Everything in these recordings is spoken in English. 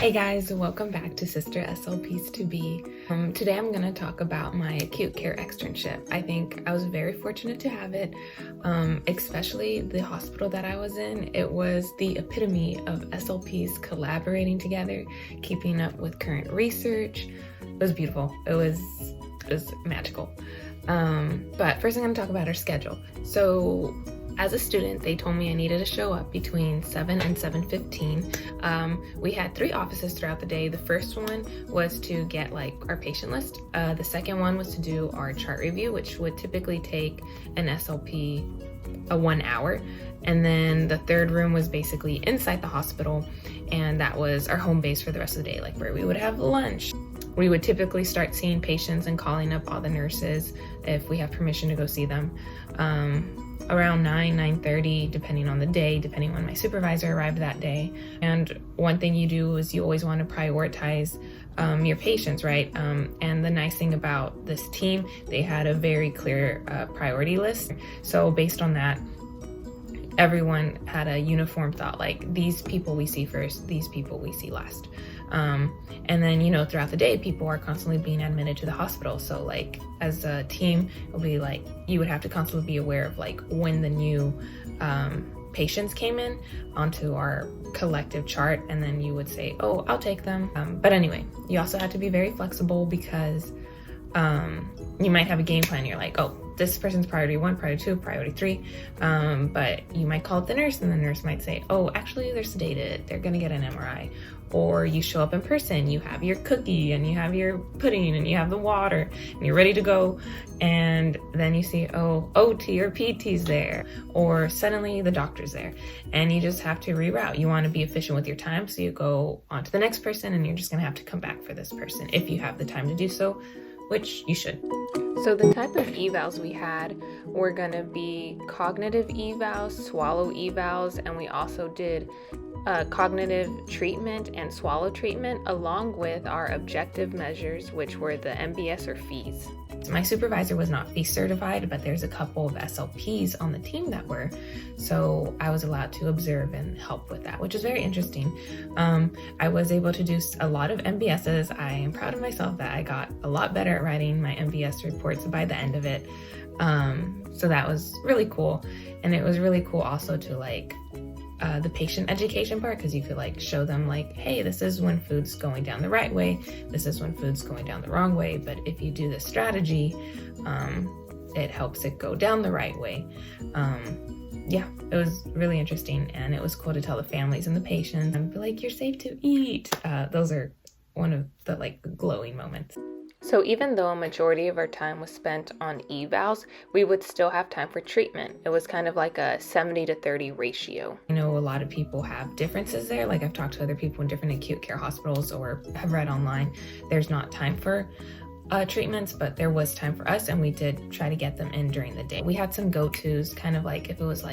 Hey guys, welcome back to Sister SLPs to Be. Today I'm going to talk about my acute care externship. I think I was very fortunate to have it, especially the hospital that I was in. It was the epitome of SLPs collaborating together, keeping up with current research. It was beautiful. It was magical. But first I'm going to talk about our schedule. So as a student, they told me I needed to show up between 7 and 7:15. We had 3 offices throughout the day. The first one was to get our patient list. The second one was to do our chart review, which would typically take an SLP 1 hour. And then the third room was basically inside the hospital, and that was our home base for the rest of the day, where we would have lunch. We would typically start seeing patients and calling up all the nurses if we have permission to go see them. Around 9:30, depending on the day, depending on my supervisor arrived that day. And one thing you do is you always want to prioritize your patients, right? And the nice thing about this team, they had a very clear priority list. So based on that, everyone had a uniform thought, these people we see first, these people we see last. And then, throughout the day, people are constantly being admitted to the hospital. So as a team, it'll be you would have to constantly be aware of when the new patients came in onto our collective chart, and then you would say, oh, I'll take them. But anyway, you also have to be very flexible because you might have a game plan. You're oh, this person's priority 1, priority 2, priority 3. But you might call up the nurse, and the nurse might say, oh, actually they're sedated, they're gonna get an MRI. Or you show up in person, you have your cookie and you have your pudding and you have the water and you're ready to go. And then you see, oh, OT or PT's there, or suddenly the doctor's there, and you just have to reroute. You want to be efficient with your time, so you go on to the next person, and you're just gonna have to come back for this person if you have the time to do so, which you should. So the type of evals we had were gonna be cognitive evals, swallow evals, and we also did cognitive treatment and swallow treatment, along with our objective measures, which were the MBS or fees. My supervisor was not fee certified, but there's a couple of SLPs on the team that were, so I was allowed to observe and help with that, which is very interesting. I was able to do a lot of MBSs. I am proud of myself that I got a lot better at writing my MBS reports by the end of it. So that was really cool. And it was really cool also to the patient education part, because you could show them hey, this is when food's going down the right way, this is when food's going down the wrong way, but if you do this strategy, it helps it go down the right way. Yeah, it was really interesting, and it was cool to tell the families and the patients and be you're safe to eat. Those are one of the glowing moments. So even though a majority of our time was spent on evals, we would still have time for treatment. It was kind of like a 70-30 ratio. I know a lot of people have differences there. I've talked to other people in different acute care hospitals or have read online. There's not time for treatments, but there was time for us, and we did try to get them in during the day. We had some go-tos, kind of if it was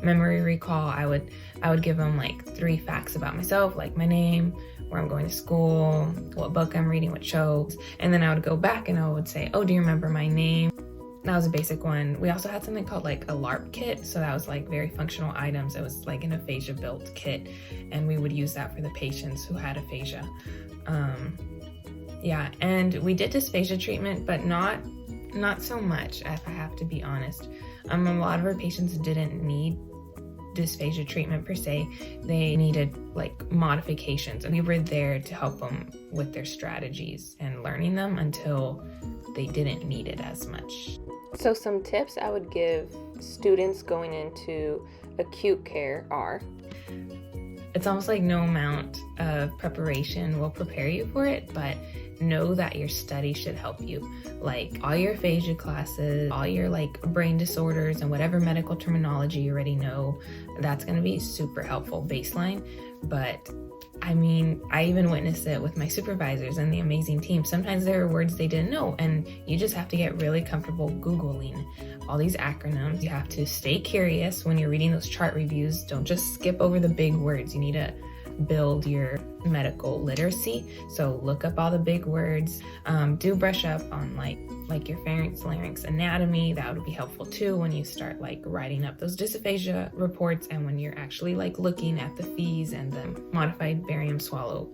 memory recall, I would give them 3 facts about myself, my name, where I'm going to school, what book I'm reading, what shows, and then I would go back and I would say, oh, do you remember my name? That was a basic one. We also had something called a LARP kit, so that was very functional items. It was an aphasia built kit, and we would use that for the patients who had aphasia. Yeah, and we did dysphagia treatment, but not so much, if I have to be honest. A lot of our patients didn't need dysphagia treatment per se. They needed modifications, and we were there to help them with their strategies and learning them until they didn't need it as much. So some tips I would give students going into acute care are, it's almost no amount of preparation will prepare you for it, but know that your study should help you. All your aphasia classes, all your brain disorders and whatever medical terminology you already know, that's going to be super helpful baseline. But I even witnessed it with my supervisors and the amazing team. Sometimes there are words they didn't know, and you just have to get really comfortable Googling all these acronyms. You have to stay curious when you're reading those chart reviews. Don't just skip over the big words. You need to build your medical literacy. So look up all the big words. Do brush up on like your pharynx, larynx anatomy. That would be helpful too when you start writing up those dysphagia reports, and when you're actually looking at the fees and the modified barium swallow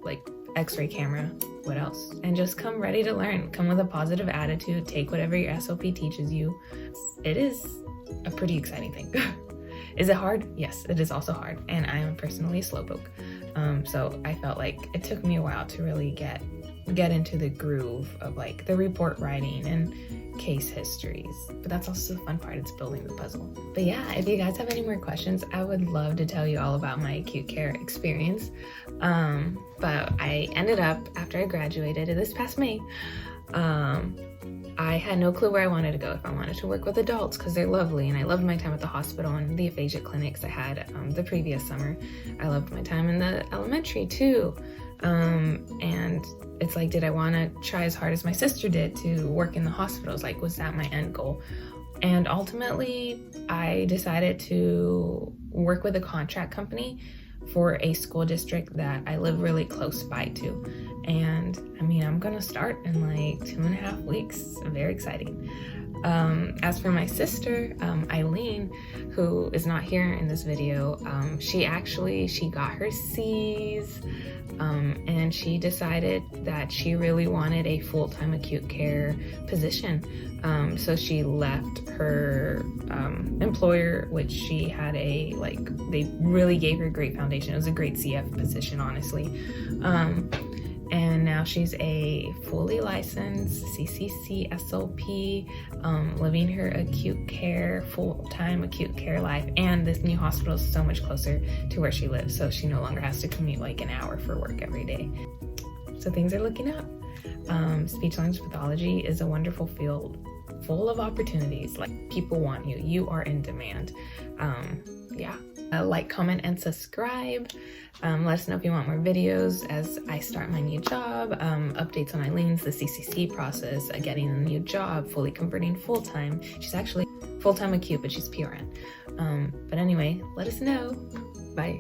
x-ray camera. What else? And just come ready to learn. Come with a positive attitude. Take whatever your SLP teaches you. It is a pretty exciting thing. Is it hard? Yes, it is also hard. And I am personally a slowpoke. So I felt like it took me a while to really get into the groove of like the report writing and case histories, but that's also the fun part. It's building the puzzle. But yeah, if you guys have any more questions, I would love to tell you all about my acute care experience. But I ended up, after I graduated this past May, I had no clue where I wanted to go. If I wanted to work with adults, because they're lovely, and I loved my time at the hospital and the aphasia clinics I had the previous summer. I loved my time in the elementary too. And it's like, did I want to try as hard as my sister did to work in the hospitals? Like, was that my end goal? And ultimately, I decided to work with a contract company for a school district that I live really close by to. And I mean, I'm gonna start in like 2.5 weeks. Very exciting. As for my sister, Eileen, who is not here in this video, she got her C's, and she decided that she really wanted a full-time acute care position. So she left her employer, which she had they really gave her a great foundation. It was a great CF position, honestly. And now she's a fully licensed CCC SLP, living her acute care, full-time acute care life. And this new hospital is so much closer to where she lives, so she no longer has to commute like an hour for work every day. So things are looking up. Speech language pathology is a wonderful field full of opportunities. Like, people want you. You are in demand. Yeah. Like, comment, and subscribe. Let us know if you want more videos as I start my new job, updates on Eileen's, the CCC process, getting a new job, fully converting full-time. She's actually full-time acute, but she's PRN. But anyway, let us know. Bye.